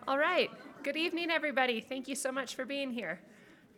All right. Good evening, everybody. Thank you so much for being here.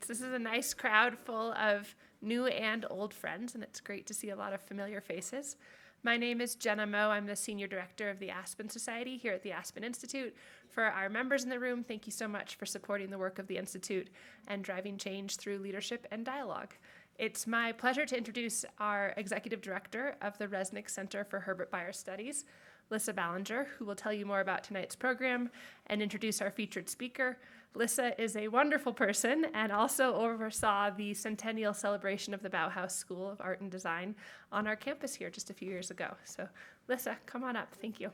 This is a nice crowd full of new and old friends, and it's great to see a lot of familiar faces. My name is Jenna Moe. I'm the Senior Director of the Aspen Society here at the Aspen Institute. For our members in the room, thank you so much for supporting the work of the Institute and driving change through leadership and dialogue. It's my pleasure to introduce our Executive Director of the Resnick Center for Herbert Bayer Studies, Lissa Ballinger, who will tell you more about tonight's program and introduce our featured speaker. Lissa is a wonderful person and also oversaw the centennial celebration of the Bauhaus School of Art and Design on our campus here just a few years ago. So Lissa, come on up. Thank you.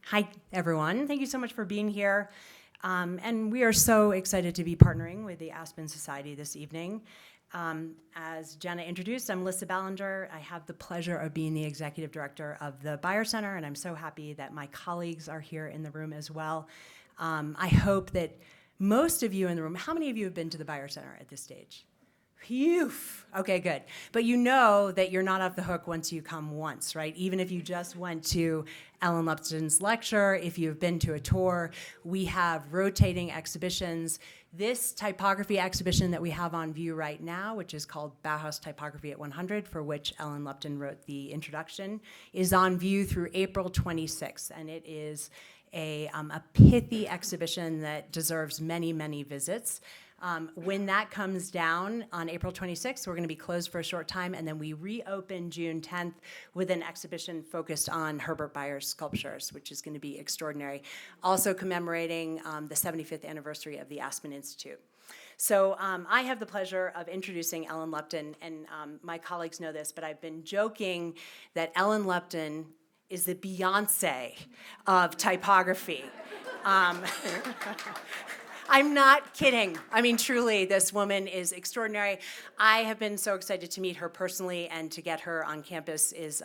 Hi, everyone. Thank you so much for being here. And we are so excited to be partnering with the Aspen Society this evening. As Jenna introduced, I'm Lissa Ballinger. I have the pleasure of being the executive director of the Bayer Center, and I'm so happy that my colleagues are here in the room as well. I hope that most of you in the room, how many of you have been to the Bayer Center at this stage? Phew. Okay, good. But you know that you're not off the hook once you come once, right? Even if you just went to Ellen Lupton's lecture, if you've been to a tour, we have rotating exhibitions. This typography exhibition that we have on view right now, which is called Bauhaus Typography at 100, for which Ellen Lupton wrote the introduction, is on view through April 26th, and it is a pithy exhibition that deserves many, many visits. When that comes down on April 26th, we're going to be closed for a short time, and then we reopen June 10th with an exhibition focused on Herbert Bayer's sculptures, which is going to be extraordinary, also commemorating the 75th anniversary of the Aspen Institute. So I have the pleasure of introducing Ellen Lupton, and my colleagues know this, but I've been joking that Ellen Lupton is the Beyonce of typography. I'm not kidding. I mean, truly, this woman is extraordinary. I have been so excited to meet her personally, and to get her on campus is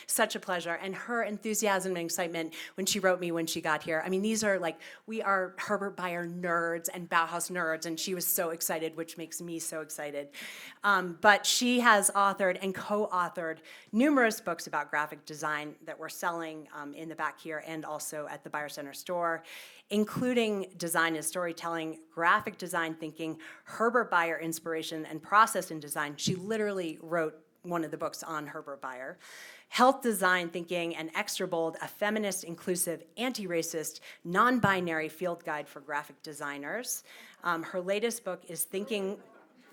such a pleasure. And her enthusiasm and excitement when she wrote me when she got here. I mean, these are like, we are Herbert Bayer nerds and Bauhaus nerds, and she was so excited, which makes me so excited. But she has authored and co-authored numerous books about graphic design that we're selling in the back here and also at the Bayer Center store, including Design and Storytelling, Graphic Design Thinking, Herbert Bayer Inspiration and Process in Design. She literally wrote one of the books on Herbert Bayer. Health Design Thinking and Extra Bold, a feminist, inclusive, anti-racist, non-binary field guide for graphic designers. Her latest book is Thinking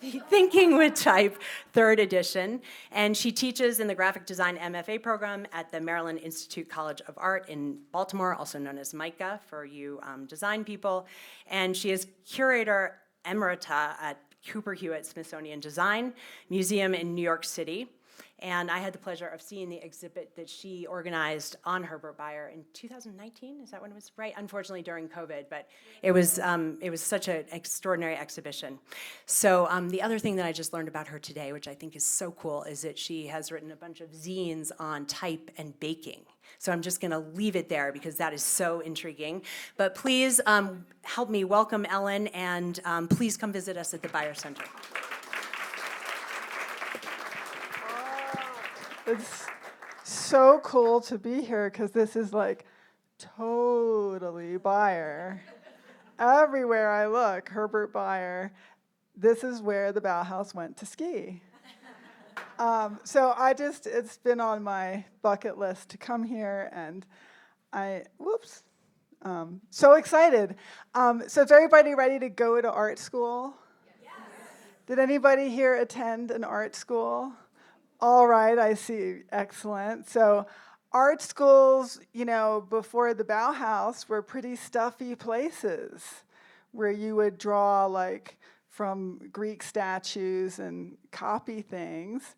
with Type, 3rd edition, and she teaches in the graphic design MFA program at the Maryland Institute College of Art in Baltimore, also known as MICA for you design people, and she is curator emerita at Cooper Hewitt Smithsonian Design Museum in New York City. And I had the pleasure of seeing the exhibit that she organized on Herbert Bayer in 2019. Is that when it was? Right, unfortunately during COVID, but it was such an extraordinary exhibition. So the other thing that I just learned about her today, which I think is so cool, is that she has written a bunch of zines on type and baking. So I'm just going to leave it there because that is so intriguing. But please help me welcome Ellen, and please come visit us at the Bayer Center. It's so cool to be here because this is like totally Bayer. Everywhere I look, Herbert Bayer. This is where the Bauhaus went to ski. So it's been on my bucket list to come here, and so excited. So is everybody ready to go to art school? Yes. Did anybody here attend an art school? All right, I see. Excellent. So art schools, before the Bauhaus were pretty stuffy places where you would draw like from Greek statues and copy things.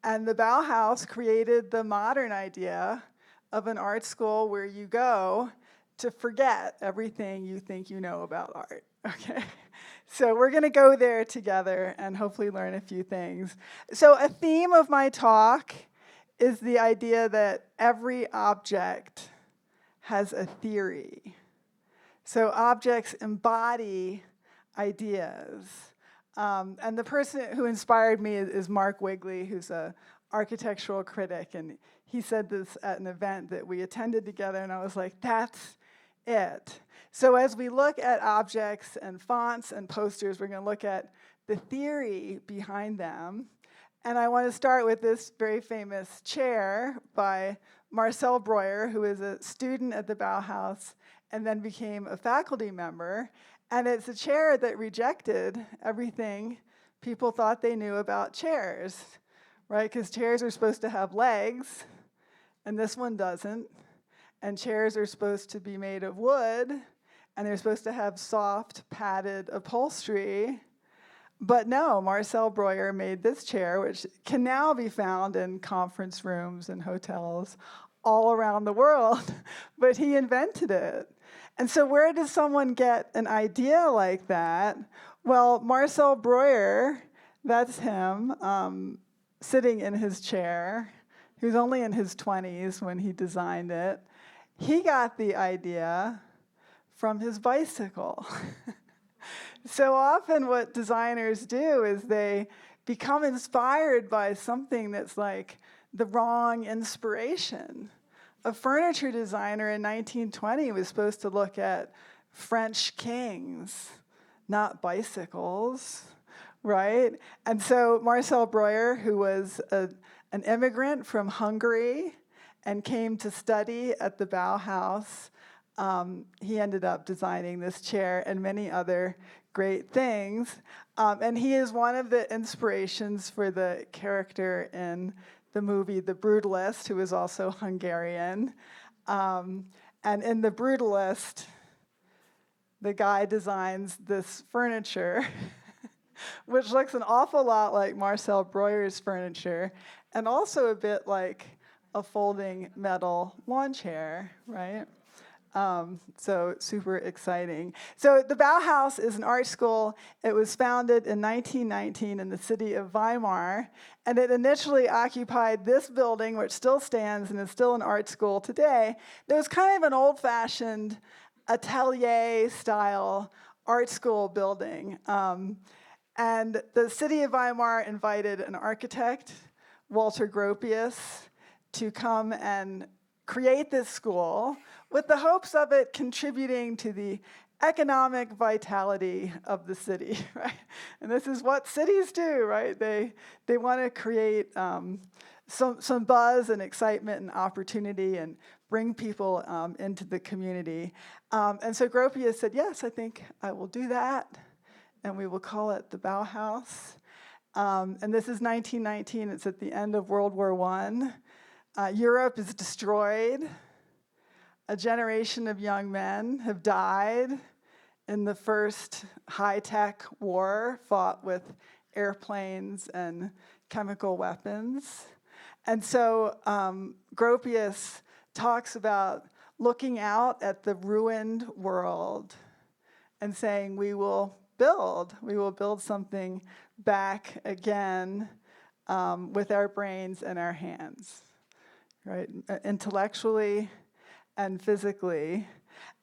And the Bauhaus created the modern idea of an art school where you go to forget everything you think you know about art. Okay. So we're going to go there together and hopefully learn a few things. So a theme of my talk is the idea that every object has a theory. So objects embody ideas. And the person who inspired me is Mark Wigley, who's a architectural critic, and he said this at an event that we attended together, and I was like, that's it. So as we look at objects and fonts and posters, we're going to look at the theory behind them. And I want to start with this very famous chair by Marcel Breuer, who is a student at the Bauhaus and then became a faculty member. And it's a chair that rejected everything people thought they knew about chairs, right? Because chairs are supposed to have legs, and this one doesn't. And chairs are supposed to be made of wood, and they're supposed to have soft, padded upholstery. But no, Marcel Breuer made this chair, which can now be found in conference rooms and hotels all around the world, but he invented it. And so where does someone get an idea like that? Well, Marcel Breuer, that's him, sitting in his chair. He was only in his 20s when he designed it. He got the idea from his bicycle. So often what designers do is they become inspired by something that's like the wrong inspiration. A furniture designer in 1920 was supposed to look at French kings, not bicycles, right? And so Marcel Breuer, who was an immigrant from Hungary and came to study at the Bauhaus, he ended up designing this chair and many other great things. And he is one of the inspirations for the character in the movie The Brutalist, who is also Hungarian. And in The Brutalist, the guy designs this furniture, which looks an awful lot like Marcel Breuer's furniture, and also a bit like a folding metal lawn chair, right? So super exciting. So the Bauhaus is an art school. It was founded in 1919 in the city of Weimar, and it initially occupied this building, which still stands and is still an art school today. It was kind of an old-fashioned atelier-style art school building. And the city of Weimar invited an architect, Walter Gropius, to come and create this school with the hopes of it contributing to the economic vitality of the city, right? And this is what cities do, right? They want to create some buzz and excitement and opportunity and bring people into the community. And so Gropius said, yes, I think I will do that, and we will call it the Bauhaus. And this is 1919. It's at the end of World War I. Europe is destroyed. A generation of young men have died in the first high-tech war fought with airplanes and chemical weapons. And so Gropius talks about looking out at the ruined world and saying, we will build something back again with our brains and our hands, right? Intellectually and physically.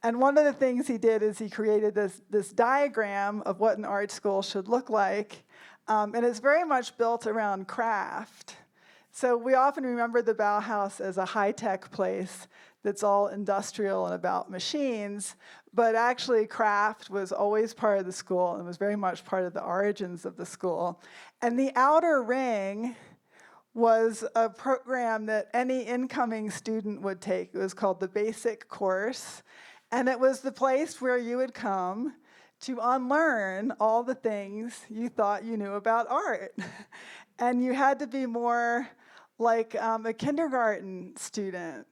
And one of the things he did is he created this diagram of what an art school should look like, and it's very much built around craft. So we often remember the Bauhaus as a high-tech place that's all industrial and about machines, but actually craft was always part of the school and was very much part of the origins of the school. And the outer ring was a program that any incoming student would take. It was called the basic course, and it was the place where you would come to unlearn all the things you thought you knew about art. And you had to be more like a kindergarten student.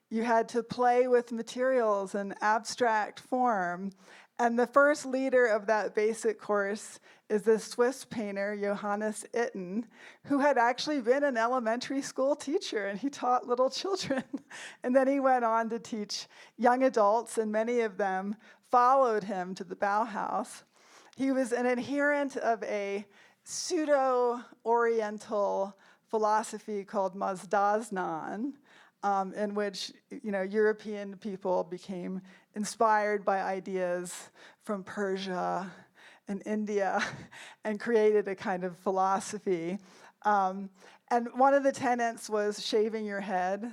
You had to play with materials in abstract form. And the first leader of that basic course is this Swiss painter, Johannes Itten, who had actually been an elementary school teacher, and he taught little children. And then he went on to teach young adults, and many of them followed him to the Bauhaus. He was an adherent of a pseudo-Oriental philosophy called Mazdaznan, in which European people became inspired by ideas from Persia and India and created a kind of philosophy. And one of the tenets was shaving your head.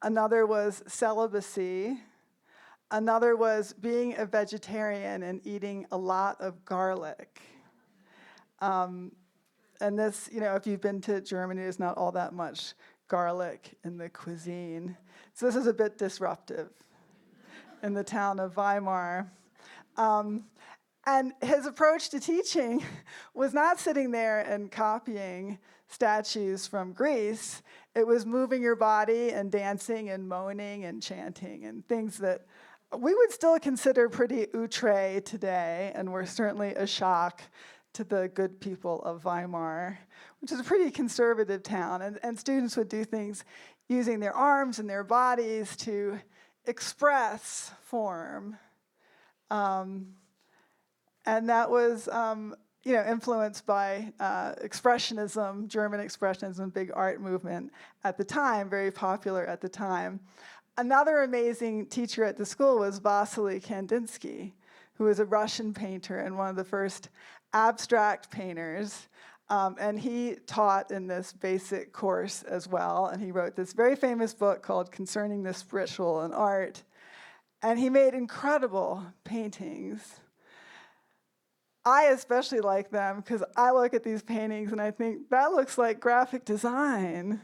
Another was celibacy. Another was being a vegetarian and eating a lot of garlic. And this, if you've been to Germany, there's not all that much garlic in the cuisine. So this is a bit disruptive in the town of Weimar. And his approach to teaching was not sitting there and copying statues from Greece. It was moving your body and dancing and moaning and chanting and things that we would still consider pretty outre today, and were certainly a shock to the good people of Weimar, which is a pretty conservative town. And students would do things using their arms and their bodies to express form. And that was, influenced by expressionism, German expressionism, big art movement at the time, very popular at the time. Another amazing teacher at the school was Vasily Kandinsky, who was a Russian painter and one of the first abstract painters. And he taught in this basic course as well. And he wrote this very famous book called Concerning the Spiritual in Art. And he made incredible paintings. I especially like them because I look at these paintings and I think, that looks like graphic design.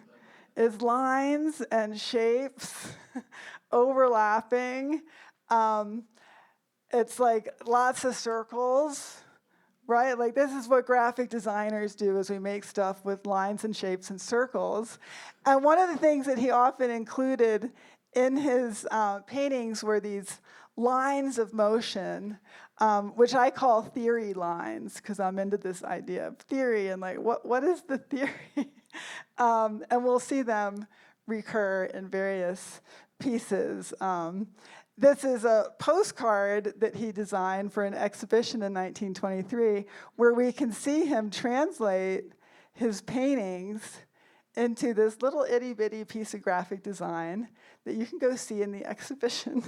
It's lines and shapes overlapping. It's like lots of circles, right? Like this is what graphic designers do, is we make stuff with lines and shapes and circles. And one of the things that he often included in his paintings were these lines of motion, which I call theory lines, because I'm into this idea of theory and like, what is the theory? And we'll see them recur in various pieces. This is a postcard that he designed for an exhibition in 1923, where we can see him translate his paintings into this little itty-bitty piece of graphic design that you can go see in the exhibition.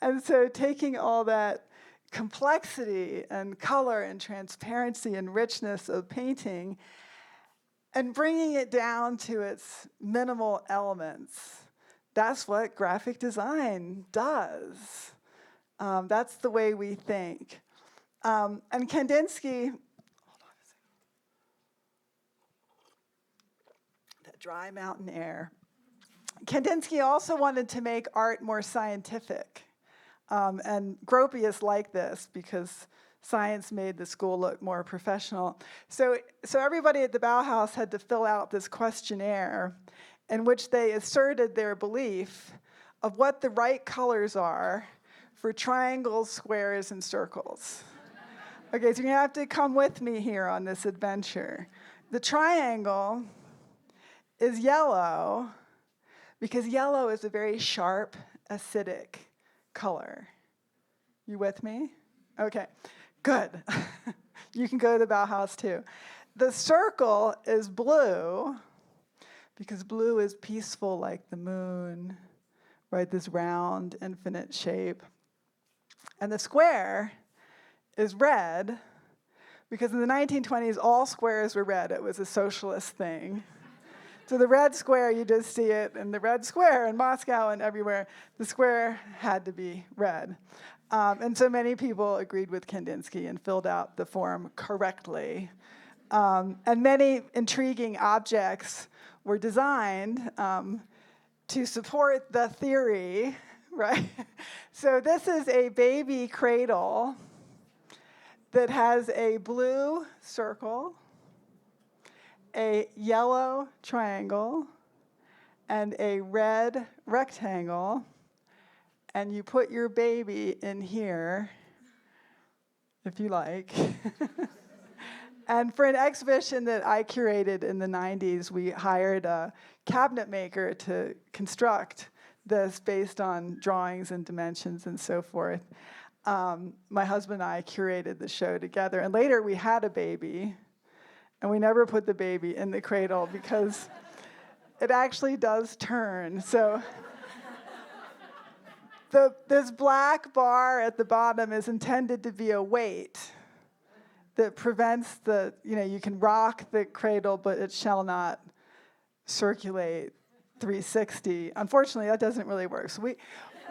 And so taking all that complexity and color and transparency and richness of painting and bringing it down to its minimal elements, that's what graphic design does. That's the way we think. And Kandinsky, hold on a second. That dry mountain air. Kandinsky also wanted to make art more scientific. And Gropius liked this because science made the school look more professional. So everybody at the Bauhaus had to fill out this questionnaire in which they asserted their belief of what the right colors are for triangles, squares, and circles. Okay, so you're gonna have to come with me here on this adventure. The triangle is yellow because yellow is a very sharp, acidic color. You with me? Okay, good. You can go to the Bauhaus too. The circle is blue because blue is peaceful like the moon, right? This round, infinite shape. And the square is red because in the 1920s, all squares were red. It was a socialist thing. So the red square, you just see it in the red square in Moscow and everywhere. The square had to be red. And so many people agreed with Kandinsky and filled out the form correctly. And many intriguing objects were designed to support the theory, right? So this is a baby cradle that has a blue circle, a yellow triangle, and a red rectangle, and you put your baby in here, if you like. And for an exhibition that I curated in the 90s, we hired a cabinet maker to construct this based on drawings and dimensions and so forth. My husband and I curated the show together, and later we had a baby, and we never put the baby in the cradle because it actually does turn. So this black bar at the bottom is intended to be a weight that prevents the, you can rock the cradle, but it shall not circulate 360. Unfortunately, that doesn't really work. So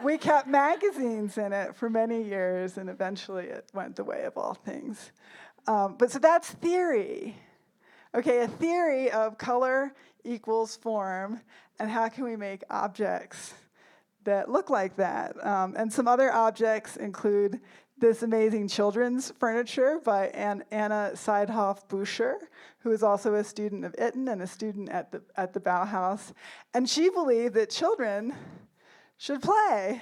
we kept magazines in it for many years, and eventually it went the way of all things. But so that's theory. Okay, a theory of color equals form, and how can we make objects that look like that? And some other objects include this amazing children's furniture by Anna Seidhoff-Buscher, who is also a student of Itten and a student at the Bauhaus. And she believed that children should play.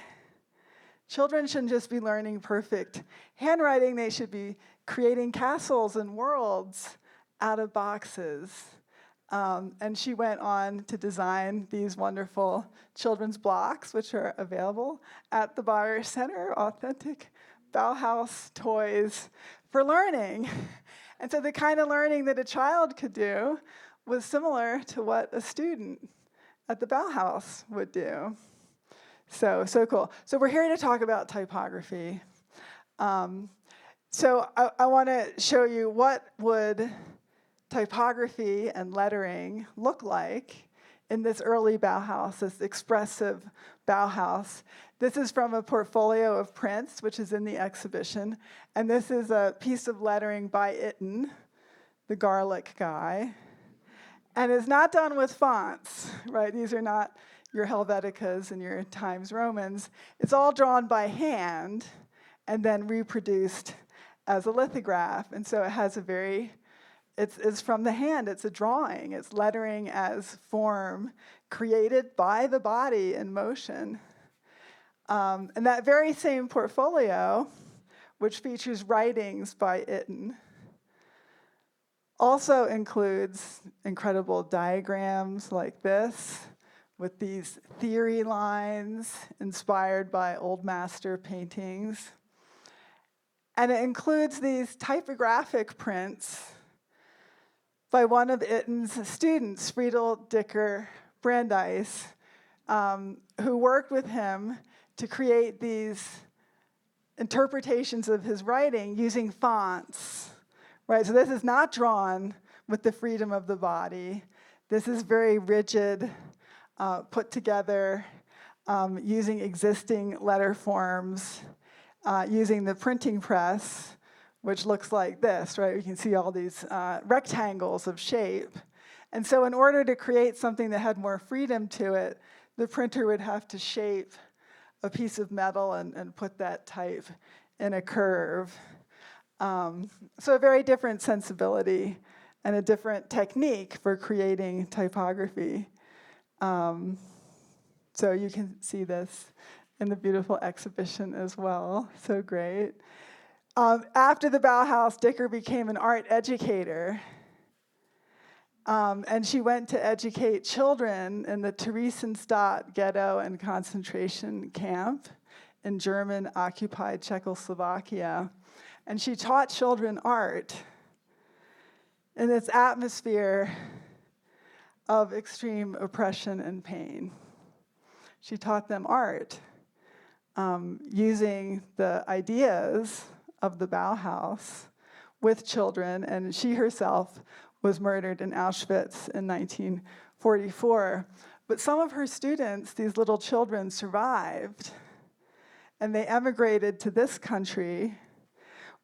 Children shouldn't just be learning perfect handwriting. They should be creating castles and worlds out of boxes. And she went on to design these wonderful children's blocks, which are available at the Bayer Center, authentic Bauhaus toys for learning. And so the kind of learning that a child could do was similar to what a student at the Bauhaus would do. So cool. So we're here to talk about typography. So I want to show you what would typography and lettering look like in this early Bauhaus, this expressive Bauhaus. This is from a portfolio of prints, which is in the exhibition. And this is a piece of lettering by Itten, the garlic guy. And it's not done with fonts, right? These are not your Helveticas and your Times Romans. It's all drawn by hand and then reproduced as a lithograph. And so it has it's from the hand, it's a drawing. It's lettering as form created by the body in motion. And that very same portfolio, which features writings by Itten, also includes incredible diagrams like this, with these theory lines inspired by old master paintings. And it includes these typographic prints by one of Itten's students, Friedl Dicker-Brandeis, who worked with him to create these interpretations of his writing using fonts, right? So this is not drawn with the freedom of the body. This is very rigid, put together using existing letter forms, using the printing press, which looks like this, right? You can see all these rectangles of shape. And so in order to create something that had more freedom to it, the printer would have to shape a piece of metal and put that type in a curve. So a very different sensibility and a different technique for creating typography. So you can see this in the beautiful exhibition as well. So great. After the Bauhaus, Dicker became an art educator. And she went to educate children in the Theresienstadt ghetto and concentration camp in German-occupied Czechoslovakia. And she taught children art in this atmosphere of extreme oppression and pain. She taught them art using the ideas of the Bauhaus with children, and she herself was murdered in Auschwitz in 1944. But some of her students, these little children, survived, and they emigrated to this country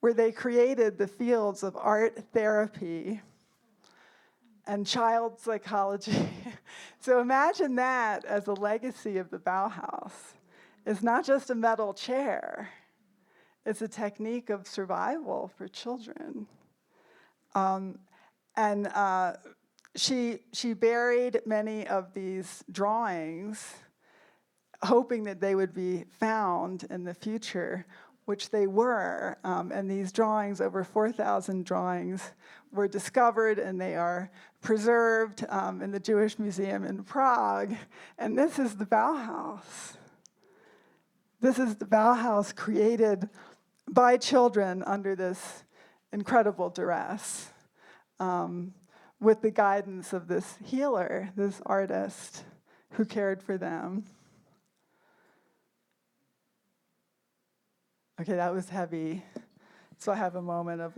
where they created the fields of art therapy and child psychology. So imagine that as a legacy of the Bauhaus. It's not just a metal chair. It's a technique of survival for children. She buried many of these drawings, hoping that they would be found in the future, which they were. And these drawings, over 4,000 drawings, were discovered, and they are preserved in the Jewish Museum in Prague. And this is the Bauhaus. This is the Bauhaus created by children under this incredible duress, with the guidance of this healer, this artist who cared for them. Okay, that was heavy. So I have a moment of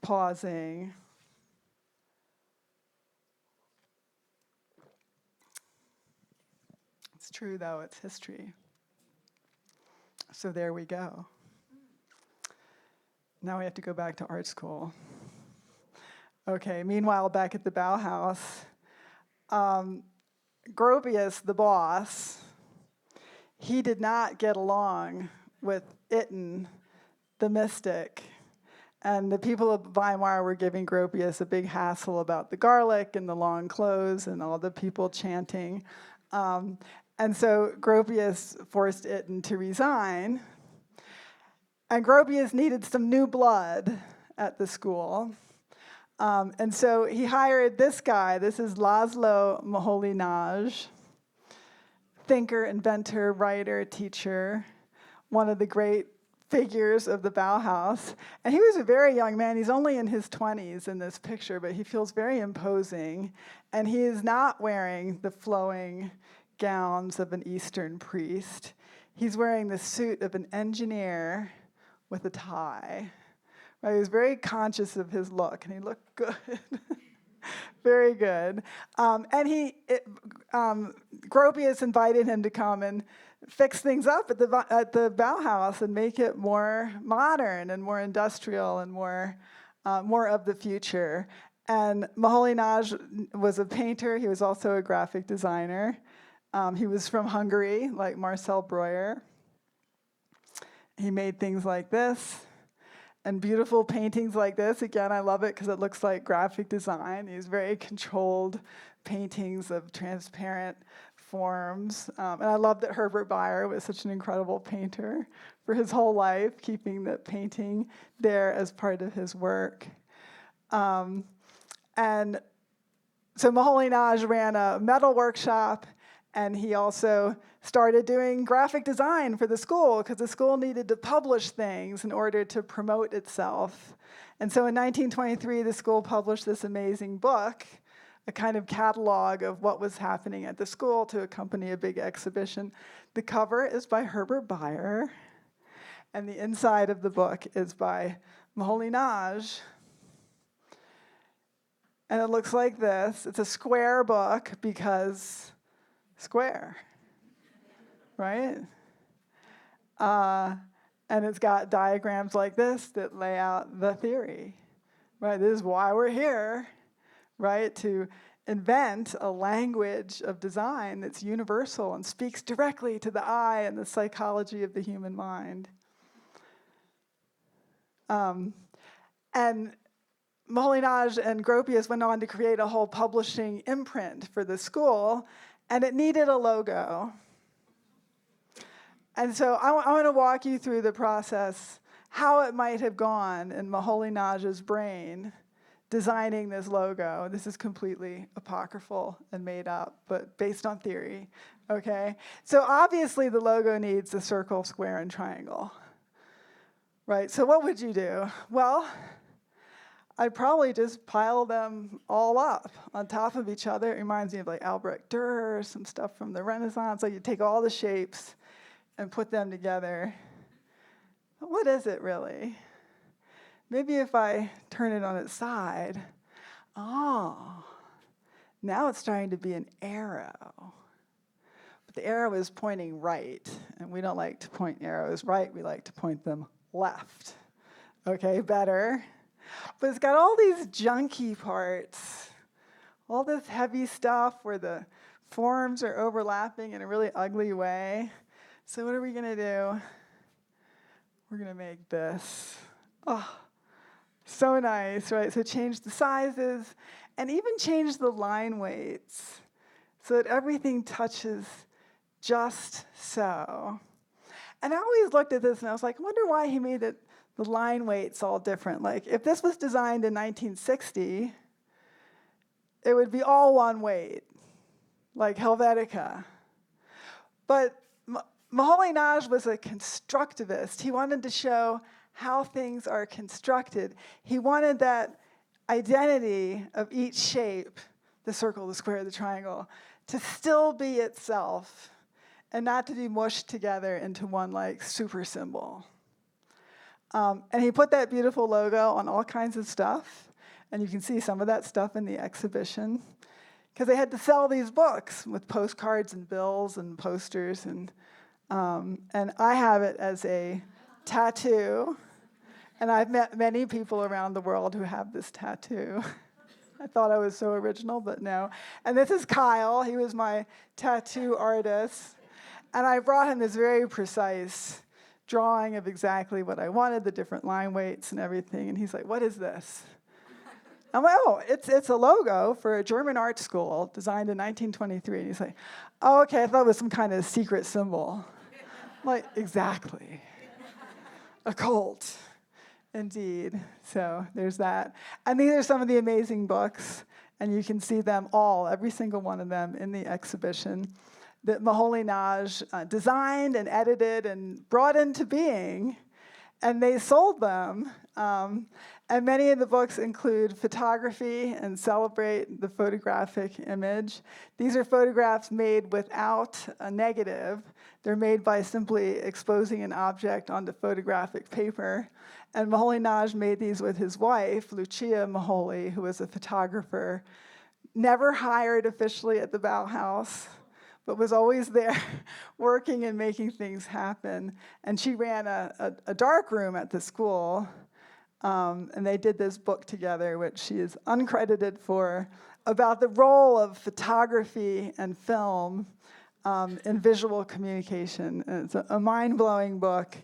pausing. It's true, though, it's history. So there we go. Now we have to go back to art school. Okay, meanwhile, back at the Bauhaus, Gropius, the boss, he did not get along with Itten, the mystic. And the people of Weimar were giving Gropius a big hassle about the garlic and the long clothes and all the people chanting. And so Gropius forced Itten to resign. And Gropius needed some new blood at the school. And so he hired this guy. This is Làszlò Moholy-Nagy, thinker, inventor, writer, teacher, one of the great figures of the Bauhaus. And he was a very young man. He's only in his 20s in this picture, but he feels very imposing. And he is not wearing the flowing gowns of an Eastern priest. He's wearing the suit of an engineer with a tie. Right? He was very conscious of his look, and he looked good. Very good. Gropius invited him to come and fix things up at the Bauhaus and make it more modern and more industrial and more of the future. And Moholy-Nagy was a painter. He was also a graphic designer. He was from Hungary, like Marcel Breuer. He made things like this and beautiful paintings like this. Again, I love it because it looks like graphic design. These very controlled paintings of transparent forms. And I love that Herbert Bayer was such an incredible painter for his whole life, keeping the painting there as part of his work. And so Moholy-Nagy ran a metal workshop, and he also started doing graphic design for the school because the school needed to publish things in order to promote itself. And so in 1923, the school published this amazing book, a kind of catalog of what was happening at the school to accompany a big exhibition. The cover is by Herbert Bayer, and the inside of the book is by Moholy-Nagy. And it looks like this. It's a square book because square, right? And it's got diagrams like this that lay out the theory, right? This is why we're here, right? To invent a language of design that's universal and speaks directly to the eye and the psychology of the human mind. And Moholy-Nagy and Gropius went on to create a whole publishing imprint for the school, and it needed a logo. And so I want to walk you through the process, how it might have gone in Moholy-Nagy's brain designing this logo. This is completely apocryphal and made up, but based on theory, okay? So obviously the logo needs a circle, square, and triangle, right? So what would you do? Well, I'd probably just pile them all up on top of each other. It reminds me of like Albrecht Dürer, some stuff from the Renaissance. So you take all the shapes and put them together. But what is it really? Maybe if I turn it on its side, now it's starting to be an arrow. But the arrow is pointing right, and we don't like to point arrows right. We like to point them left. Okay, better. But it's got all these junky parts, all this heavy stuff where the forms are overlapping in a really ugly way. So what are we going to do? We're going to make this. Oh, so nice, right? So change the sizes and even change the line weights so that everything touches just so. And I always looked at this and I was like, I wonder why he made it the line weights all different. Like, if this was designed in 1960, it would be all one weight, like Helvetica. But Moholy-Nagy was a constructivist. He wanted to show how things are constructed. He wanted that identity of each shape, the circle, the square, the triangle, to still be itself and not to be mushed together into one, like, super symbol. And he put that beautiful logo on all kinds of stuff. And you can see some of that stuff in the exhibition. Because they had to sell these books with postcards and bills and posters. And I have it as a tattoo. And I've met many people around the world who have this tattoo. I thought I was so original, but no. And this is Kyle. He was my tattoo artist. And I brought him this very precise drawing of exactly what I wanted, the different line weights and everything. And he's like, "What is this?" I'm like, "Oh, it's a logo for a German art school designed in 1923. And he's like, "Oh, okay, I thought it was some kind of secret symbol." I'm like, exactly. A cult. Indeed. So there's that. And these are some of the amazing books. And you can see them all, every single one of them, in the exhibition that Moholy-Nagy designed and edited and brought into being. And they sold them. And many of the books include photography and celebrate the photographic image. These are photographs made without a negative. They're made by simply exposing an object onto photographic paper. And Moholy-Nagy made these with his wife, Lucia Moholy, who was a photographer, never hired officially at the Bauhaus, but was always there working and making things happen. And she ran a dark room at the school, and they did this book together, which she is uncredited for, about the role of photography and film in visual communication. And it's a mind-blowing book,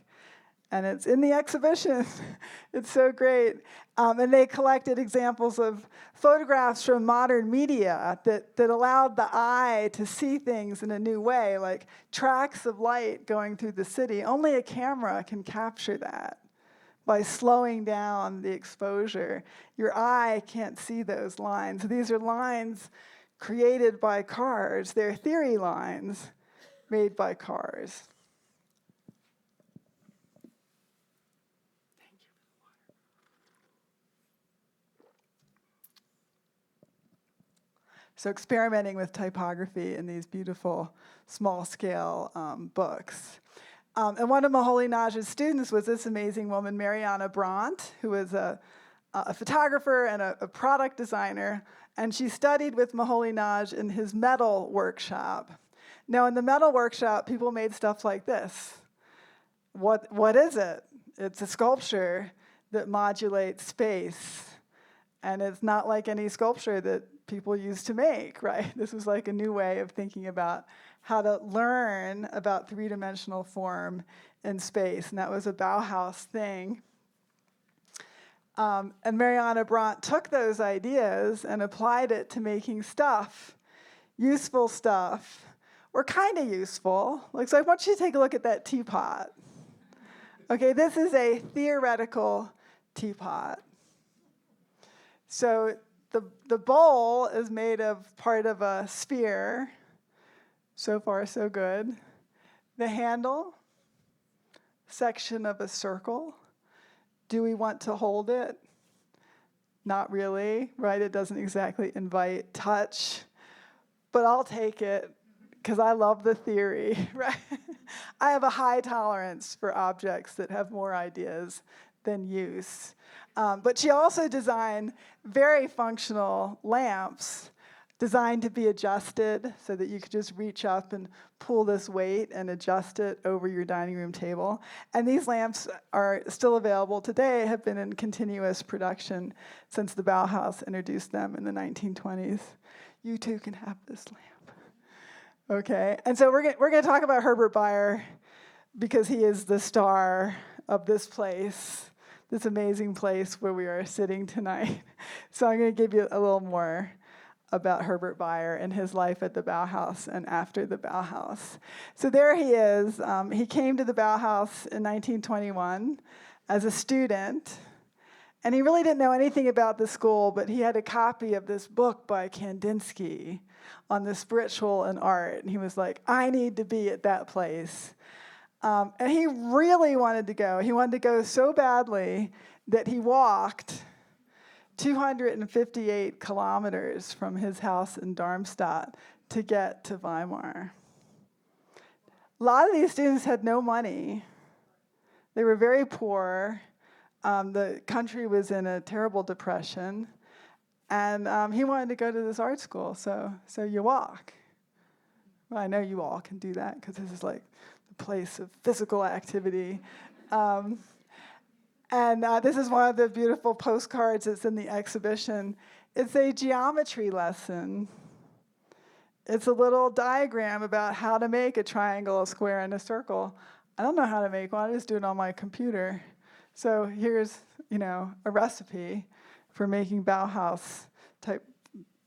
and it's in the exhibition. It's so great. And they collected examples of photographs from modern media that allowed the eye to see things in a new way, like tracks of light going through the city. Only a camera can capture that by slowing down the exposure. Your eye can't see those lines. These are lines created by cars. They're theory lines made by cars. So experimenting with typography in these beautiful small-scale books. And one of Moholy-Nagy's students was this amazing woman, Mariana Brandt, who was a photographer and a product designer. And she studied with Moholy-Nagy in his metal workshop. Now, in the metal workshop, people made stuff like this. What is it? It's a sculpture that modulates space. And it's not like any sculpture that people used to make, right? This was like a new way of thinking about how to learn about three-dimensional form in space. And that was a Bauhaus thing. And Mariana Brandt took those ideas and applied it to making stuff, useful stuff, or kind of useful. So I want you to take a look at that teapot. Okay, this is a theoretical teapot. So the bowl is made of part of a sphere. So far, so good. The handle, section of a circle. Do we want to hold it? Not really, right? It doesn't exactly invite touch. But I'll take it because I love the theory, right? I have a high tolerance for objects that have more ideas than use. But she also designed very functional lamps designed to be adjusted so that you could just reach up and pull this weight and adjust it over your dining room table. And these lamps are still available today, have been in continuous production since the Bauhaus introduced them in the 1920s. You too can have this lamp. Okay, and so we're going to talk about Herbert Bayer because he is the star of this place, this amazing place where we are sitting tonight. So I'm going to give you a little more about Herbert Bayer and his life at the Bauhaus and after the Bauhaus. So there he is. He came to the Bauhaus in 1921 as a student, and he really didn't know anything about the school, but he had a copy of this book by Kandinsky on the spiritual and art, and he was like, I need to be at that place. And he really wanted to go. He wanted to go so badly that he walked 258 kilometers from his house in Darmstadt to get to Weimar. A lot of these students had no money. They were very poor. The country was in a terrible depression, and he wanted to go to this art school, so you walk. Well, I know you all can do that, because this is like the place of physical activity. And this is one of the beautiful postcards that's in the exhibition. It's a geometry lesson. It's a little diagram about how to make a triangle, a square, and a circle. I don't know how to make one. I just do it on my computer. So here's, a recipe for making Bauhaus type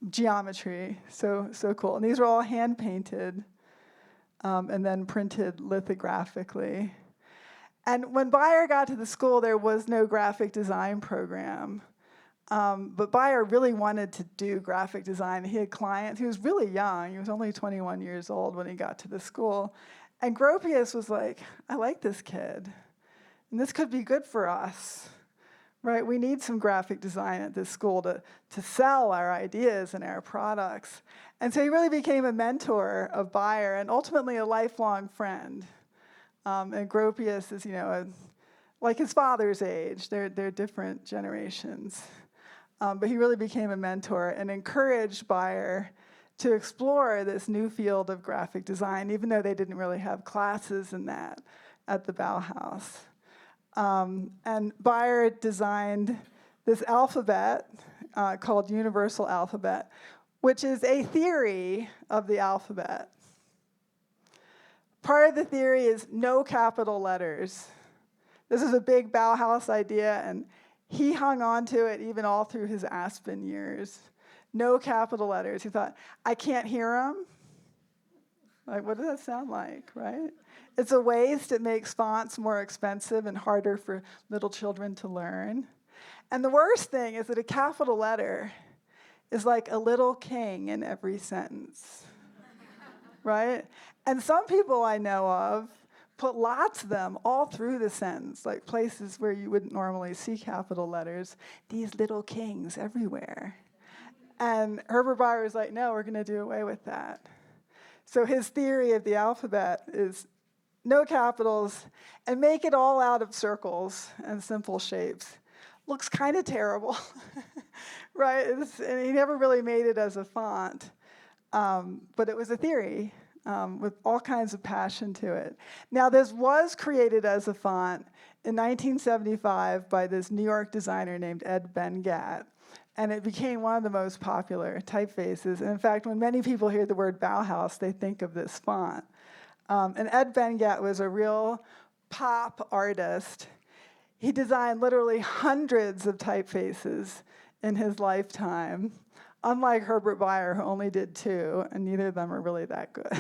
geometry. So cool. And these are all hand painted and then printed lithographically. And when Bayer got to the school, there was no graphic design program. But Bayer really wanted to do graphic design. He had clients. He was really young. He was only 21 years old when he got to the school. And Gropius was like, I like this kid. And this could be good for us, right? We need some graphic design at this school to sell our ideas and our products. And so he really became a mentor of Bayer and ultimately a lifelong friend. And Gropius is, like his father's age. They're different generations. But he really became a mentor and encouraged Bayer to explore this new field of graphic design, even though they didn't really have classes in that at the Bauhaus. And Bayer designed this alphabet called Universal Alphabet, which is a theory of the alphabet. Part of the theory is no capital letters. This is a big Bauhaus idea, and he hung on to it even all through his Aspen years. No capital letters. He thought, I can't hear them. Like, what does that sound like, right? It's a waste. It makes fonts more expensive and harder for little children to learn. And the worst thing is that a capital letter is like a little king in every sentence, right? And some people I know of put lots of them all through the sentence, like places where you wouldn't normally see capital letters, these little kings everywhere. And Herbert Bayer was like, no, we're going to do away with that. So his theory of the alphabet is no capitals and make it all out of circles and simple shapes. Looks kind of terrible, right? And he never really made it as a font, but it was a theory with all kinds of passion to it. Now, this was created as a font in 1975 by this New York designer named Ed Bengat, and it became one of the most popular typefaces. And in fact, when many people hear the word Bauhaus, they think of this font. And Ed Bengat was a real pop artist. He designed literally hundreds of typefaces in his lifetime, unlike Herbert Bayer, who only did 2, and neither of them are really that good.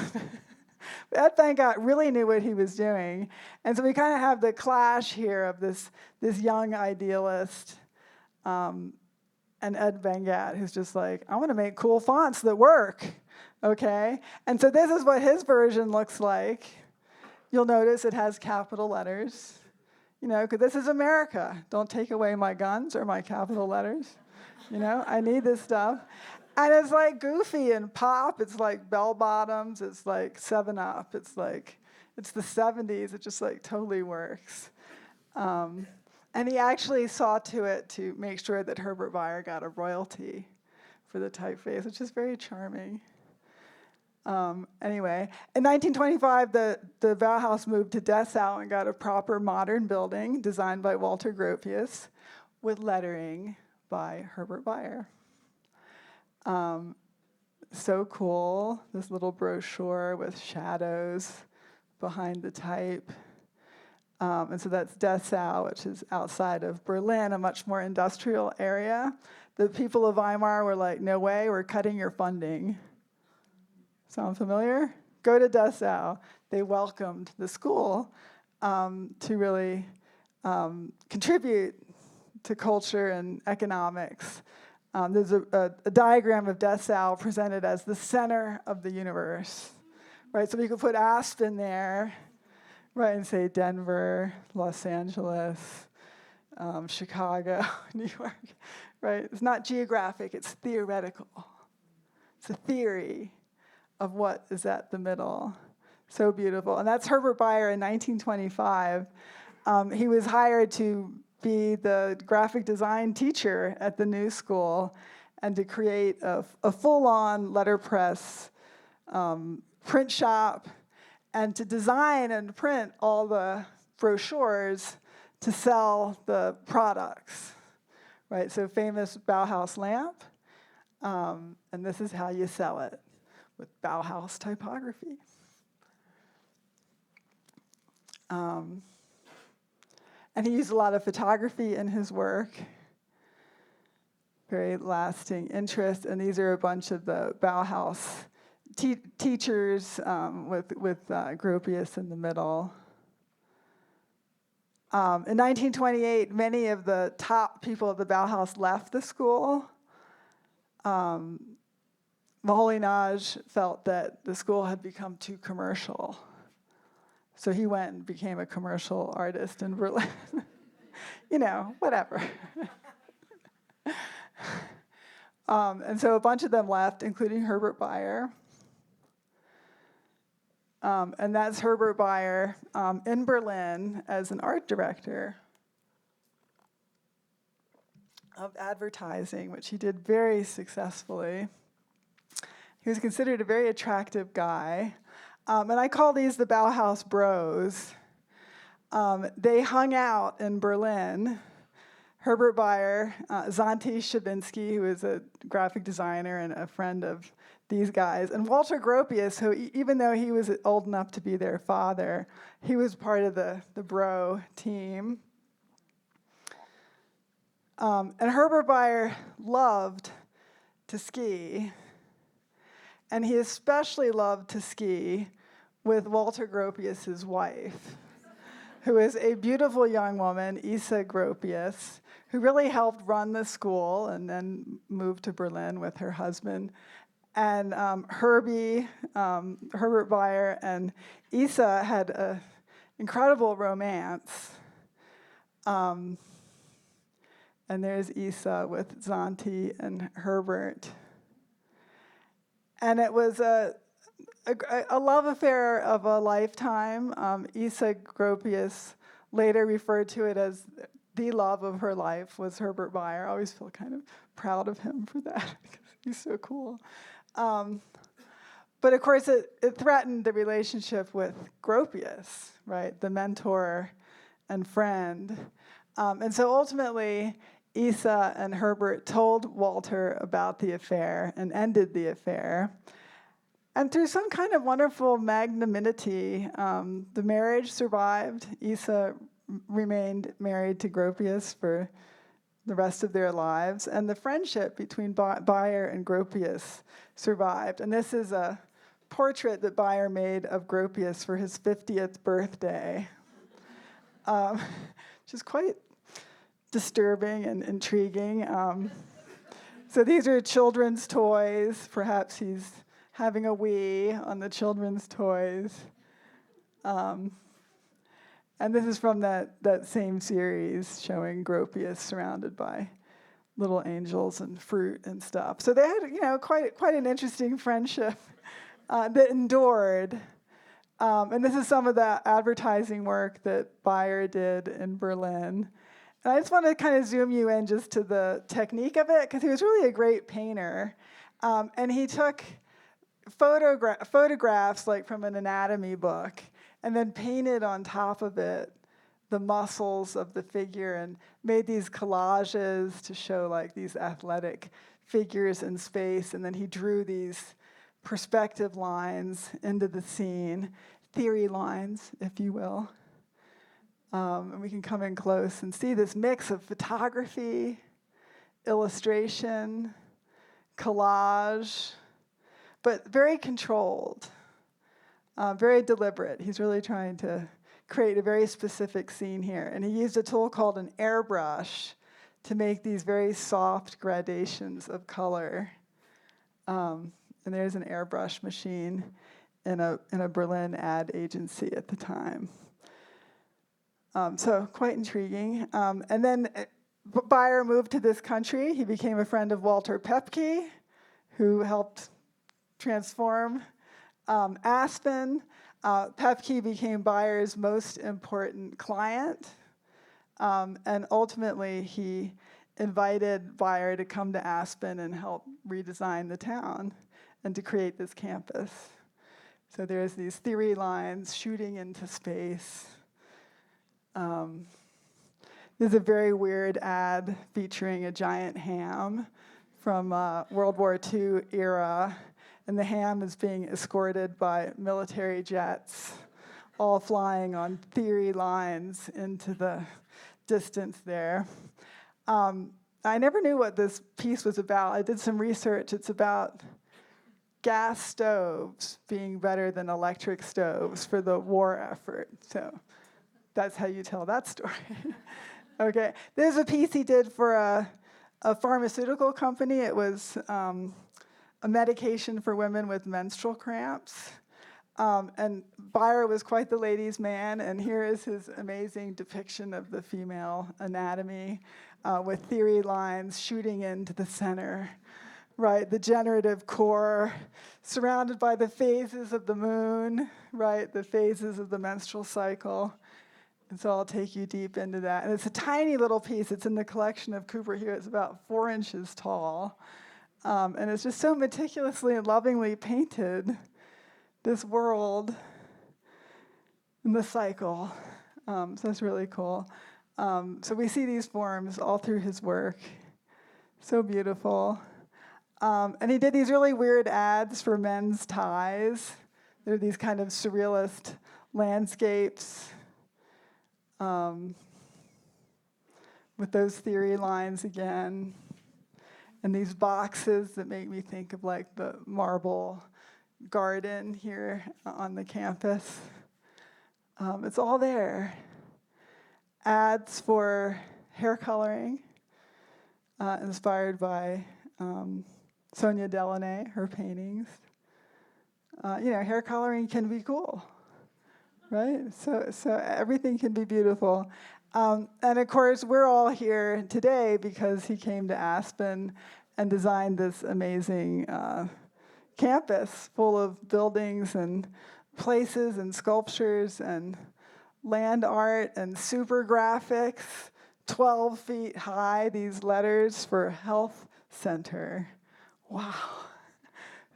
Ed Bengat really knew what he was doing. And so we kind of have the clash here of this young idealist and Ed Bengat, who's just like, I want to make cool fonts that work, okay? And so this is what his version looks like. You'll notice it has capital letters, because this is America. Don't take away my guns or my capital letters. I need this stuff. And it's like goofy and pop. It's like bell bottoms. It's like 7-Up. It's the 70s. It just like totally works. And he actually saw to it to make sure that Herbert Bayer got a royalty for the typeface, which is very charming. Anyway, in 1925, the Bauhaus moved to Dessau and got a proper modern building designed by Walter Gropius with lettering by Herbert Bayer. So cool, this little brochure with shadows behind the type. And so that's Dessau, which is outside of Berlin, a much more industrial area. The people of Weimar were like, no way, we're cutting your funding. Sound familiar? Go to Dessau. They welcomed the school to really contribute to culture and economics. There's a diagram of Dessau presented as the center of the universe, right? So we could put Aspen there, right, and say Denver, Los Angeles, Chicago, New York, right? It's not geographic, it's theoretical. It's a theory of what is at the middle. So beautiful. And that's Herbert Bayer in 1925. He was hired to be the graphic design teacher at the new school and to create a full-on letterpress print shop and to design and print all the brochures to sell the products, right? So famous Bauhaus lamp, and this is how you sell it with Bauhaus typography. And he used a lot of photography in his work. Very lasting interest. And these are a bunch of the Bauhaus teachers with Gropius in the middle. In 1928, many of the top people of the Bauhaus left the school. Moholy-Nagy felt that the school had become too commercial. So he went and became a commercial artist in Berlin. You know, whatever. And so a bunch of them left, including Herbert Bayer. And that's Herbert Bayer in Berlin as an art director of advertising, which he did very successfully. He was considered a very attractive guy. And I call these the Bauhaus Bros. They hung out in Berlin. Herbert Bayer, Zanti Shabinsky, who is a graphic designer and a friend of these guys, and Walter Gropius, who even though he was old enough to be their father, he was part of the Bro team. And Herbert Bayer loved to ski, and he especially loved to ski with Walter Gropius's wife, who is a beautiful young woman, Isa Gropius, who really helped run the school and then moved to Berlin with her husband. And Herbert Bayer and Isa had an incredible romance. And there's Isa with Zanti and Herbert. And it was a love affair of a lifetime. Isa Gropius later referred to it as the love of her life was Herbert Bayer. I always feel kind of proud of him for that because he's so cool. But of course, it threatened the relationship with Gropius, right, the mentor and friend. And so ultimately, Isa and Herbert told Walter about the affair and ended the affair. And through some kind of wonderful magnanimity, the marriage survived. Isa remained married to Gropius for the rest of their lives, and the friendship between Bayer and Gropius survived. And this is a portrait that Bayer made of Gropius for his 50th birthday, which is quite disturbing and intriguing. So these are children's toys. Perhaps he's having a wee on the children's toys. And this is from that same series showing Gropius surrounded by little angels and fruit and stuff. So they had, quite an interesting friendship that endured. And this is some of the advertising work that Bayer did in Berlin. And I just want to kind of zoom you in just to the technique of it, because he was really a great painter. And he took photographs like from an anatomy book, and then painted on top of it the muscles of the figure and made these collages to show like these athletic figures in space. And then he drew these perspective lines into the scene, theory lines, if you will. And we can come in close and see this mix of photography, illustration, collage, but very controlled. Very deliberate. He's really trying to create a very specific scene here. And he used a tool called an airbrush to make these very soft gradations of color. And there's an airbrush machine in a Berlin ad agency at the time. So quite intriguing. And then Bayer moved to this country. He became a friend of Walter Pepke, who helped transform Aspen. Pepke became Bayer's most important client. And ultimately, he invited Bayer to come to Aspen and help redesign the town and to create this campus. So there's these theory lines shooting into space. There's a very weird ad featuring a giant ham from World War II era, and the ham is being escorted by military jets, all flying on theory lines into the distance there. I never knew what this piece was about. I did some research. It's about gas stoves being better than electric stoves for the war effort. So that's how you tell that story. Okay, there's a piece he did for a pharmaceutical company. It was a medication for women with menstrual cramps. And Bayer was quite the ladies' man, and here is his amazing depiction of the female anatomy with theory lines shooting into the center, right? The generative core, surrounded by the phases of the moon, right? The phases of the menstrual cycle. And so I'll take you deep into that. And it's a tiny little piece. It's in the collection of Cooper here. It's about 4 inches tall. And it's just so meticulously and lovingly painted, this world and the cycle. So that's really cool. So we see these forms all through his work. So beautiful. And he did these really weird ads for men's ties. They're these kind of surrealist landscapes with those theory lines again. And these boxes that make me think of like the marble garden here on the campus. It's all there. Ads for hair coloring, inspired by Sonia Delaunay, her paintings. Hair coloring can be cool, right? So everything can be beautiful. And of course, we're all here today because he came to Aspen and designed this amazing campus full of buildings and places and sculptures and land art and super graphics, 12 feet high, these letters for health center. Wow,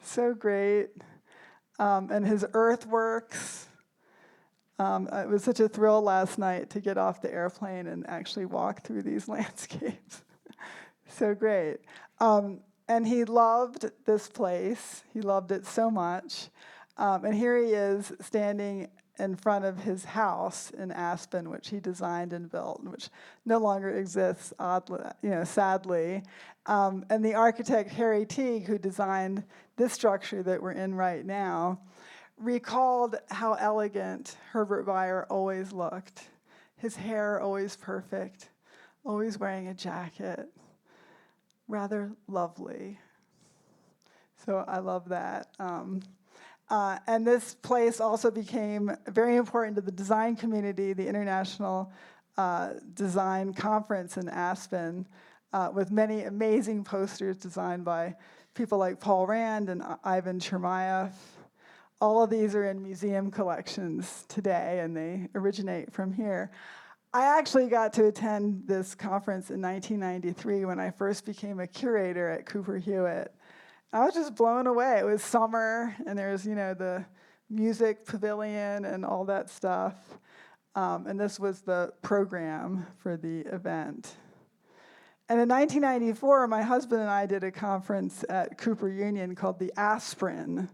so great. And his earthworks. It was such a thrill last night to get off the airplane and actually walk through these landscapes. So great. And he loved this place. He loved it so much. And here he is standing in front of his house in Aspen, which he designed and built, which no longer exists, sadly. And the architect Harry Teague, who designed this structure that we're in right now, recalled how elegant Herbert Bayer always looked. His hair always perfect, always wearing a jacket. Rather lovely. So I love that. And this place also became very important to the design community, the International Design Conference in Aspen, with many amazing posters designed by people like Paul Rand and Ivan Chermayeff. All of these are in museum collections today, and they originate from here. I actually got to attend this conference in 1993 when I first became a curator at Cooper Hewitt. I was just blown away. It was summer, and there was, the music pavilion and all that stuff. And this was the program for the event. And in 1994, my husband and I did a conference at Cooper Union called the Aspen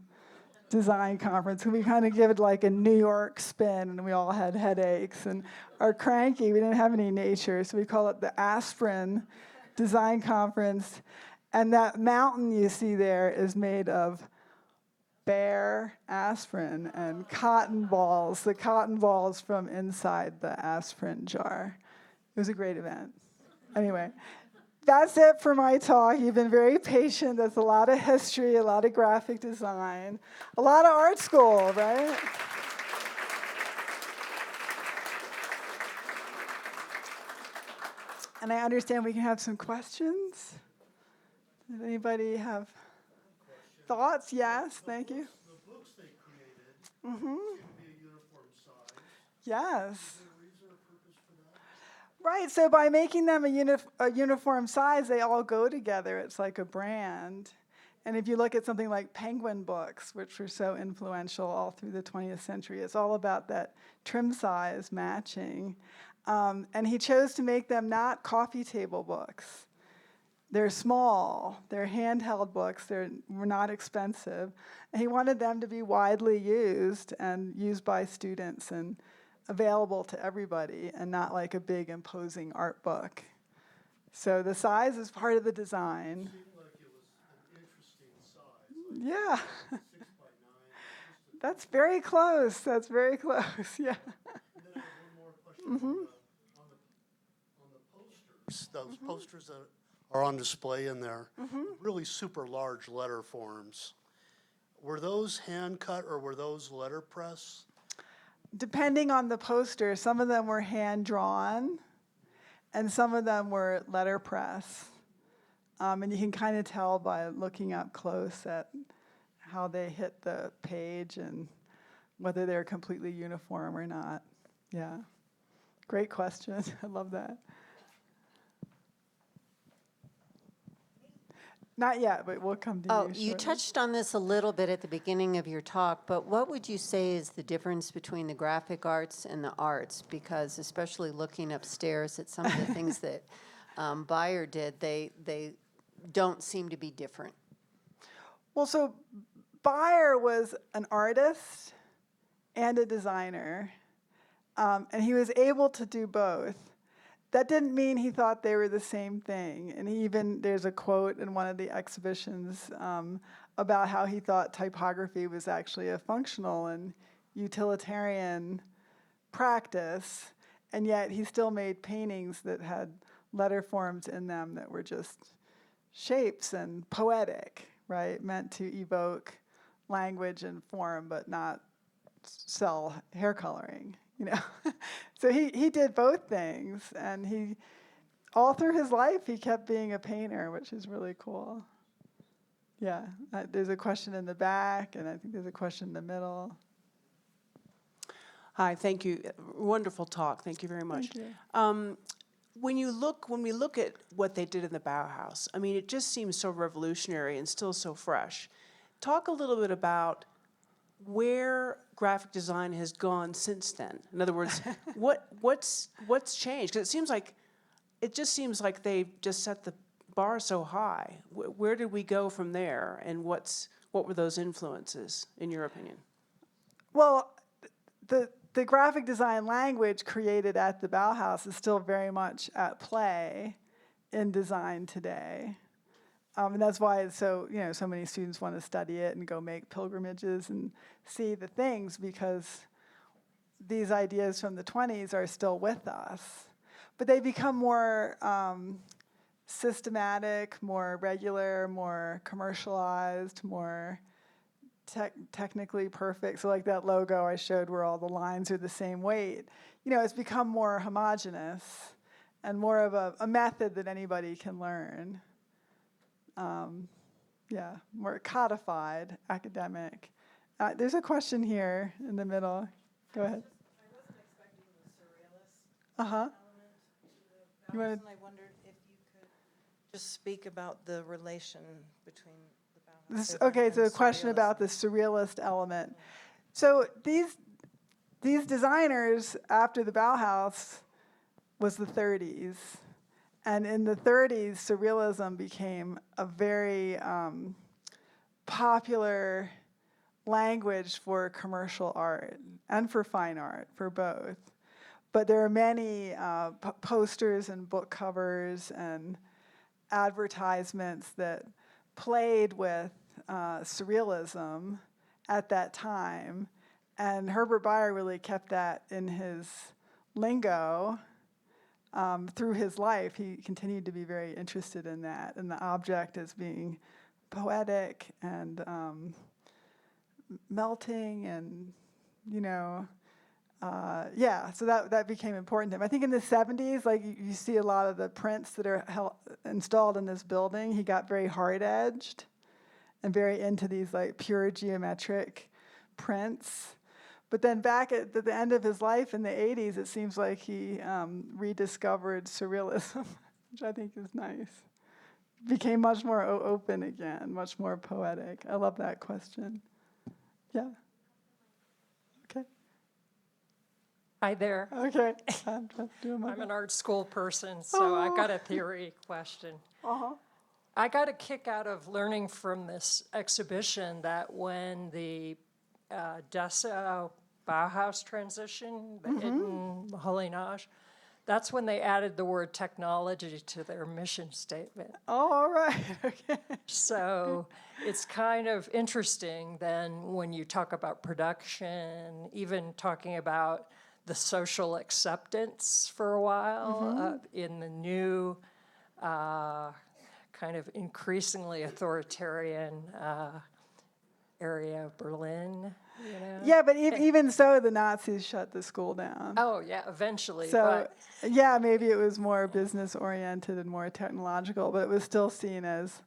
Design Conference. And we kind of give it like a New York spin, and we all had headaches and are cranky. We didn't have any nature, so we call it the Aspen Design Conference. And that mountain you see there is made of bare aspirin and cotton balls, the cotton balls from inside the aspirin jar. It was a great event. Anyway, that's it for my talk. You've been very patient. That's a lot of history, a lot of graphic design, a lot of art school, right? And I understand we can have some questions. Does anybody have thoughts? Yes, thank you. The books they created seem to be a uniform size. Yes. Is there a reason or purpose for that? Right, so by making them a uniform size, they all go together. It's like a brand. And if you look at something like Penguin books, which were so influential all through the 20th century, it's all about that trim size matching. And he chose to make them not coffee table books. They're small, they're handheld books, were not expensive. And he wanted them to be widely used and used by students and available to everybody and not like a big imposing art book. So the size is part of the design. Seemed like it was an interesting size, like Yeah, 6 by 9. that's very close. That's very close. Yeah. And then I have one more question on the posters. Those posters that are on display in there, really super large letter forms. Were those hand cut or were those letterpress? Depending on the poster, some of them were hand drawn, and some of them were letterpress. And you can kind of tell by looking up close at how they hit the page and whether they're completely uniform or not. Yeah. Great question. I love that. Not yet, but we'll come to you. Oh, you shortly. touched on this a little bit at the beginning of your talk, but what would you say is the difference between the graphic arts and the arts? Because especially looking upstairs at some of the things that Bayer did, they don't seem to be different. Well, so Bayer was an artist and a designer, and he was able to do both. That didn't mean he thought they were the same thing. And there's a quote in one of the exhibitions about how he thought typography was actually a functional and utilitarian practice, and yet he still made paintings that had letter forms in them that were just shapes and poetic, right? Meant to evoke language and form, but not sell hair coloring. So he did both things, and all through his life, he kept being a painter, which is really cool. Yeah, there's a question in the back, and I think there's a question in the middle. Hi, thank you. Wonderful talk. Thank you very much. Thank you. When we look at what they did in the Bauhaus, I mean, it just seems so revolutionary and still so fresh. Talk a little bit about where graphic design has gone since then. In other words, what's changed? Because it just seems like they just set the bar so high. Where did we go from there, and what were those influences, in your opinion? Well, the graphic design language created at the Bauhaus is still very much at play in design today. And that's why it's so many students want to study it and go make pilgrimages and see the things, because these ideas from the 20s are still with us. But they become more systematic, more regular, more commercialized, more technically perfect. So like that logo I showed where all the lines are the same weight, it's become more homogeneous and more of a method that anybody can learn. More codified, academic. There's a question here in the middle. Go ahead. I wasn't expecting the surrealist element to the Bauhaus, and I wondered if you could just speak about the relation between the Bauhaus. So a question about the surrealist element. So these designers after the Bauhaus was the 30s. And in the 30s, surrealism became a very popular language for commercial art and for fine art, for both. But there are many posters and book covers and advertisements that played with surrealism at that time. And Herbert Bayer really kept that in his lingo. Through his life, he continued to be very interested in that, and the object as being poetic and melting, and so that became important to him. I think in the 70s, like you see a lot of the prints that are installed in this building, he got very hard-edged and very into these like pure geometric prints. But then back at the end of his life in the 80s, it seems like he rediscovered surrealism, which I think is nice. Became much more open again, much more poetic. I love that question. Yeah. Okay. Hi there. Okay. I'm just doing my I'm an best. art school person, so I got a theory question. Uh-huh. I got a kick out of learning from this exhibition that when the Dessau Bauhaus transition, the Itten Moholy-Nagy, that's when they added the word technology to their mission statement. Oh, all right. Okay. So it's kind of interesting then when you talk about production, even talking about the social acceptance for a while in the new kind of increasingly authoritarian area of Berlin, you know? Yeah, but even so, the Nazis shut the school down. Oh, yeah, eventually. So, but yeah, maybe it was more business-oriented and more technological, but it was still seen as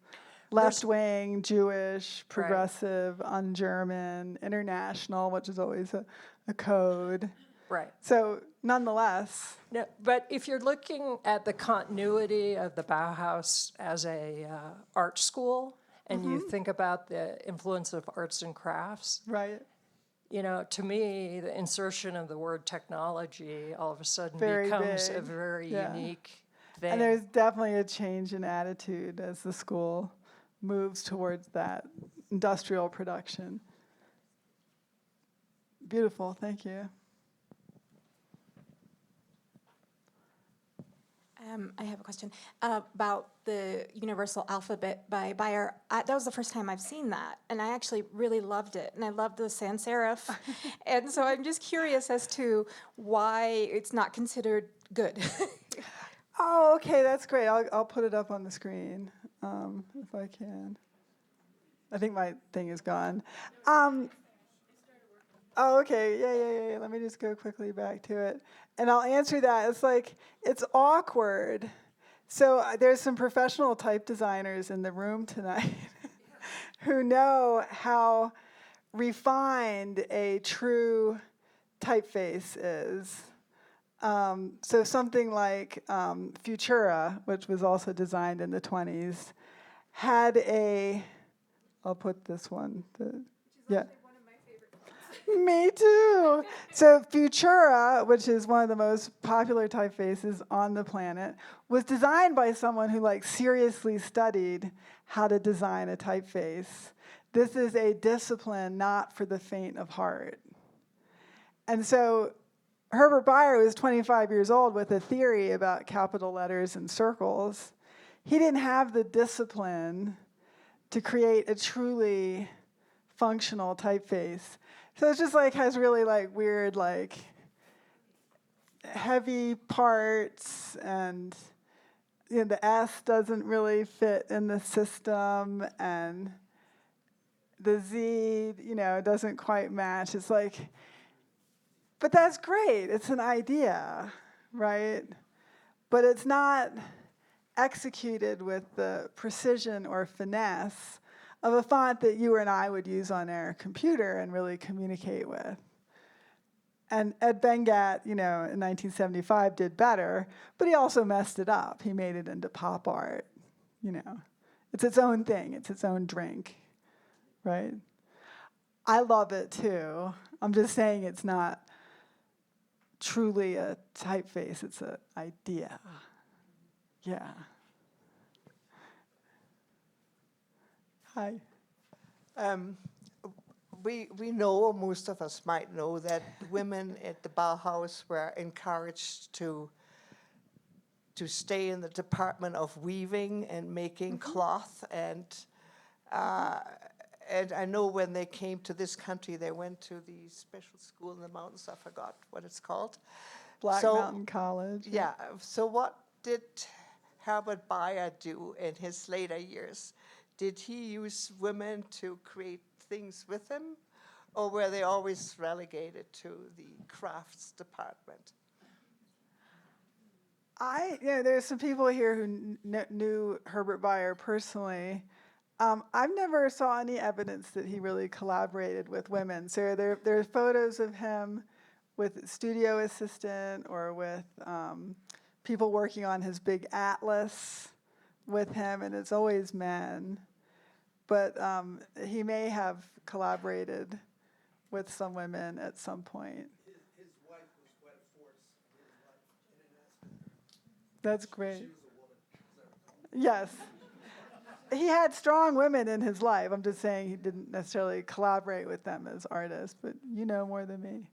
left-wing, Jewish, progressive, un-German, international, which is always a code. right. So, nonetheless, No, but if you're looking at the continuity of the Bauhaus as a art school, and you think about the influence of arts and crafts, right? you know, to me, the insertion of the word technology all of a sudden Very becomes big, a very yeah. unique thing. And there's definitely a change in attitude as the school moves towards that industrial production. Beautiful, thank you. I have a question about the Universal Alphabet by Bayer. That was the first time I've seen that, and I actually really loved it, and I loved the sans serif. And so I'm just curious as to why it's not considered good. Oh, okay, that's great. I'll put it up on the screen if I can. I think my thing is gone. Oh, okay. Yeah. Let me just go quickly back to it. And I'll answer that. It's like, it's awkward. So there's some professional type designers in the room tonight who know how refined a true typeface is. So something like Futura, which was also designed in the 20s, had I'll put this one. Yeah. Me too. So Futura, which is one of the most popular typefaces on the planet, was designed by someone who seriously studied how to design a typeface. This is a discipline not for the faint of heart. And so Herbert Bayer was 25 years old with a theory about capital letters and circles. He didn't have the discipline to create a truly functional typeface. So it's just has really weird heavy parts, and the S doesn't really fit in the system, and the Z doesn't quite match. It's but that's great. It's an idea, right? But it's not executed with the precision or finesse of a font that you and I would use on our computer and really communicate with. And Ed Bengat, in 1975 did better, but he also messed it up. He made it into pop art, It's its own thing. It's its own drink, right? I love it too. I'm just saying it's not truly a typeface. It's an idea. Yeah. Hi. We know, or most of us might know, that women at the Bauhaus were encouraged to stay in the department of weaving and making cloth, and I know when they came to this country, they went to the special school in the mountains. I forgot what it's called. Black Mountain College. Yeah. So what did Herbert Bayer do in his later years? Did he use women to create things with him, or were they always relegated to the crafts department? There's some people here who knew Herbert Bayer personally. I've never saw any evidence that he really collaborated with women. So there are photos of him with a studio assistant or with people working on his big atlas with him, and it's always men. But he may have collaborated with some women at some point. His wife was quite a force in his life in an Aspen. That's great. She was a woman. Yes. He had strong women in his life. I'm just saying he didn't necessarily collaborate with them as artists, but you know more than me.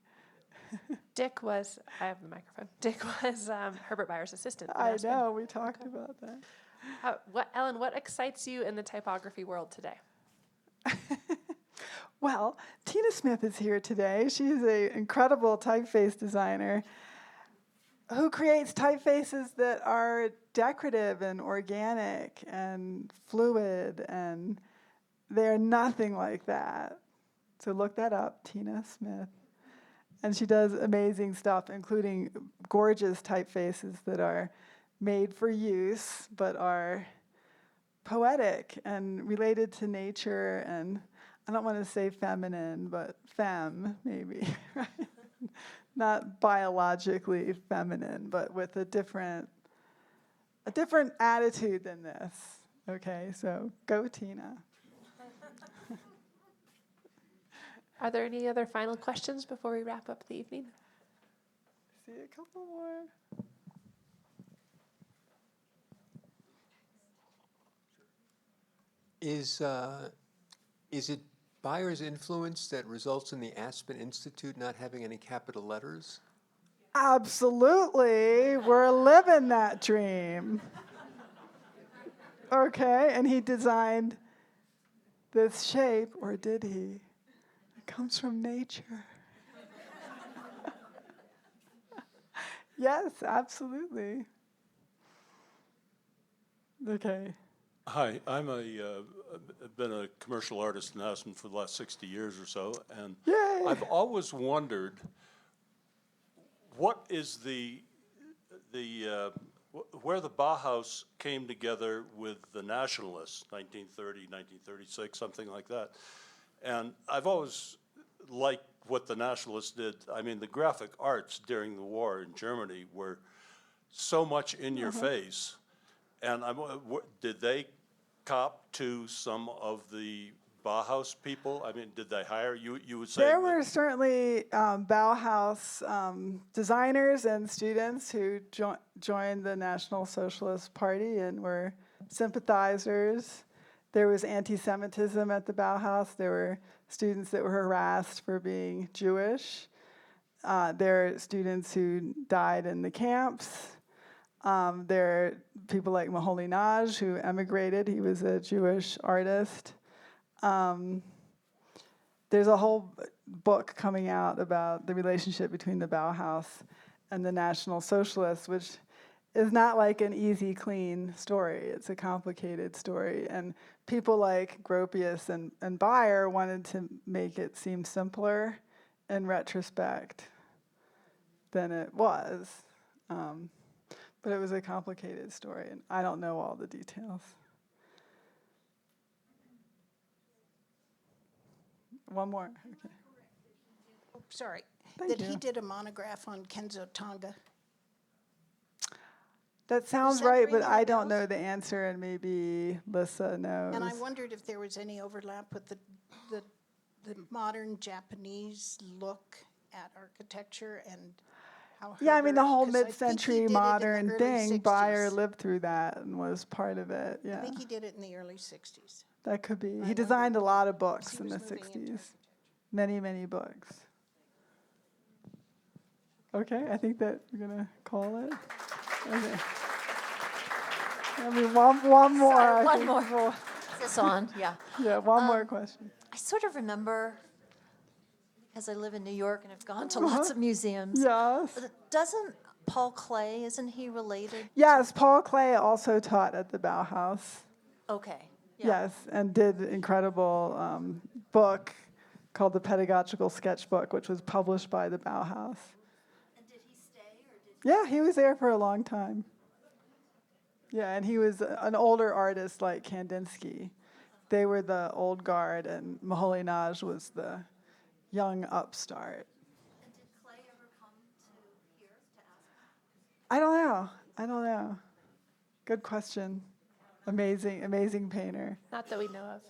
Dick was, I have the microphone. Dick was Herbert Bayer's assistant. in I Aspen. know, we talked about that. Ellen, what excites you in the typography world today? Well, Tina Smith is here today. She's an incredible typeface designer who creates typefaces that are decorative and organic and fluid, and they're nothing like that. So look that up, Tina Smith. And she does amazing stuff, including gorgeous typefaces that are made for use, but are poetic and related to nature, and I don't want to say feminine, but femme, maybe, right? Not biologically feminine, but with a different attitude than this. Okay, so go Tina. Are there any other final questions before we wrap up the evening? See a couple more. Is it Bayer's influence that results in the Aspen Institute not having any capital letters? Absolutely. We're living that dream. Okay, and he designed this shape, or did he? It comes from nature. Yes, absolutely. Okay. Hi, I'm been a commercial artist in Aspen for the last 60 years or so, and Yay. I've always wondered what is where the Bauhaus came together with the Nationalists, 1930, 1936, something like that. And I've always liked what the Nationalists did. I mean, the graphic arts during the war in Germany were so much in your face. And did they cop to some of the Bauhaus people? I mean, did they hire you? You would say there were certainly Bauhaus designers and students who joined the National Socialist Party and were sympathizers. There was anti-Semitism at the Bauhaus. There were students that were harassed for being Jewish. There are students who died in the camps. There are people like Moholy-Nagy who emigrated. He was a Jewish artist. There's a whole book coming out about the relationship between the Bauhaus and the National Socialists, which is not like an easy, clean story. It's a complicated story. And people like Gropius and Bayer wanted to make it seem simpler in retrospect than it was. But it was a complicated story, and I don't know all the details. One more. Okay. Sorry, Thank that you. he did a monograph on Kenzo Tonga. That sounds that right, ring but any I don't bells? know the answer, and maybe Lissa knows. And I wondered if there was any overlap with the modern Japanese look at architecture and how Yeah, I mean, the Herbert- whole 'cause I think he mid-century did it in the modern early thing, 60s. Bayer lived through that and was part of it, I yeah. think he did it in the early 60s. That could be. I He designed a wondered, lot of 'cause books he in the was moving into 60s. architecture. Many, many books. Okay, I think that we're going to call it. Okay. I mean, one more. Sorry, I one think more. we'll- Is this on? Yeah. Yeah, one more question. I sort of remember, because I live in New York and have gone to lots of museums. Yes. Doesn't Paul Klee, isn't he related? Yes, Paul Klee also taught at the Bauhaus. Okay. Yeah. Yes, and did an incredible book called the Pedagogical Sketchbook, which was published by the Bauhaus. And did he stay or did Yeah, he was there for a long time. Yeah, and he was an older artist like Kandinsky. They were the old guard, and Moholy-Nagy was the young upstart. And did Clay ever come to here to Aspen? I don't know. Good question. Amazing painter. Not that we know of.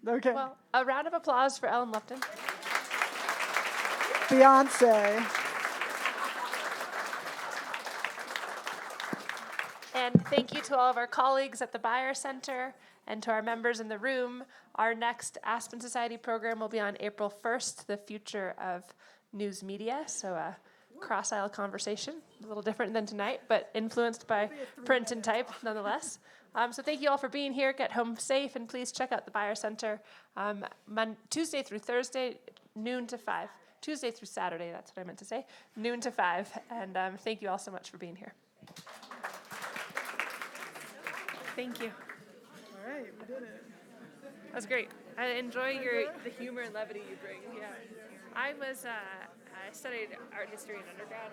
Okay. Well, a round of applause for Ellen Lupton. Beyonce. And thank you to all of our colleagues at the Bayer Center and to our members in the room. Our next Aspen Society program will be on April 1st, the future of news media. So a cross-aisle conversation, a little different than tonight, but influenced by print and type nonetheless. So thank you all for being here. Get home safe, and please check out the Bayer Center Tuesday through Thursday, noon to 5. Tuesday through Saturday, that's what I meant to say, noon to 5. And thank you all so much for being here. Thank you. All right, we did it. That was great. I enjoy the humor and levity you bring. Yeah, I studied art history in undergrad.